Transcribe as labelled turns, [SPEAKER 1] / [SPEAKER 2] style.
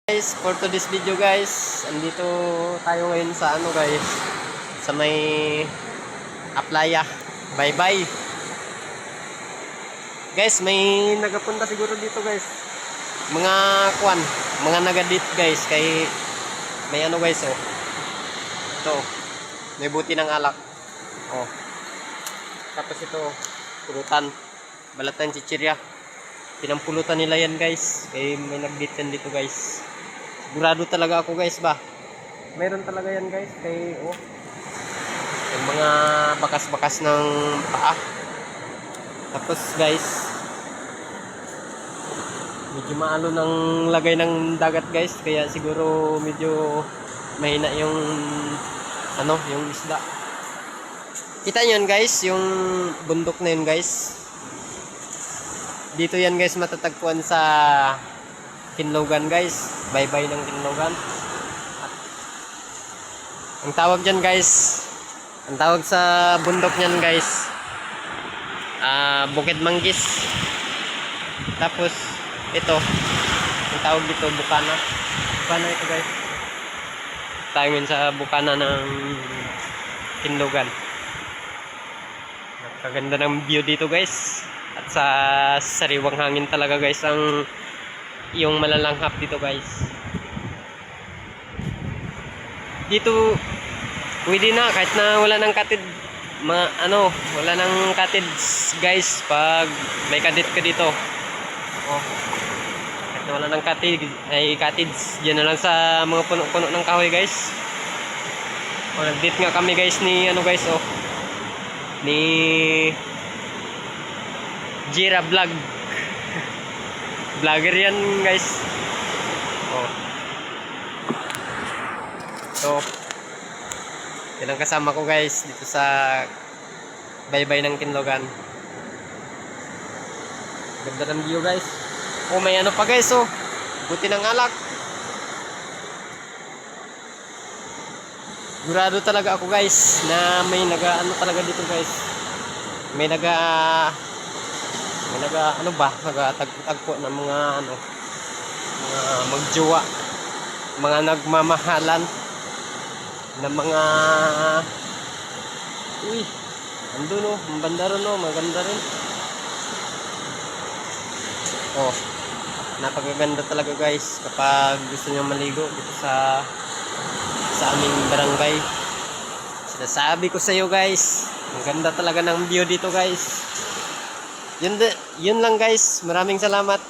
[SPEAKER 1] Guys, for today's video guys, andito tayo ngayon sa guys, sa may Aplaya. Bye bye. Guys, may nagapunta siguro dito guys. Mga mga nagadit guys kay may guys oh. Ito. May buti ng alak. Oh. Tapos ito, pulutan. Balatan chichirya. Pinampulutan nila yan guys. Kay may nagdit yan dito guys. Sigurado talaga ako guys ba. Meron talaga yan guys. Kay yung mga bakas-bakas ng paa. Tapos guys, medyo maalo ng lagay ng dagat guys. Kaya siguro medyo mahina yung yung isda. Kita nyo yun guys, yung bundok na yun guys. Dito yan guys matatagpuan sa Kinlogan guys. Bye-bye ng Kinlogan. Ang tawag dyan guys, ang tawag sa bundok nyan guys, Bukid Manggis. Tapos ito, ang tawag dito Bukana. Bukana ito guys. Tayo ngayon sa Bukana ng Kinlogan. Napakaganda ng view dito guys. At sa sariwang hangin talaga guys ang yung malalanghap dito guys. Dito pwede na kahit na wala nang katid, wala nang katid guys pag may kadit ka dito. Kahit na wala nang katid ay katids diyan na lang sa mga puno-puno ng kahoy guys. Nag-date nga kami guys ni guys ni Jira Vlog. Vlogger yan guys. So yan ang kasama ko guys dito sa baybay ng Kinlogan. Ganda ng view guys. May pa guys buti ng alak. Sigurado talaga ako guys na may talaga dito guys. May nagatagpo ng mga mga magjowa, mga nagmamahalan na mga andun ang banda ron maganda rin. Napakaganda talaga guys kapag gusto niyo maligo dito sa aming barangay. Sinasabi ko sa iyo guys, ang ganda talaga ng view dito guys. Yun lang guys, maraming salamat.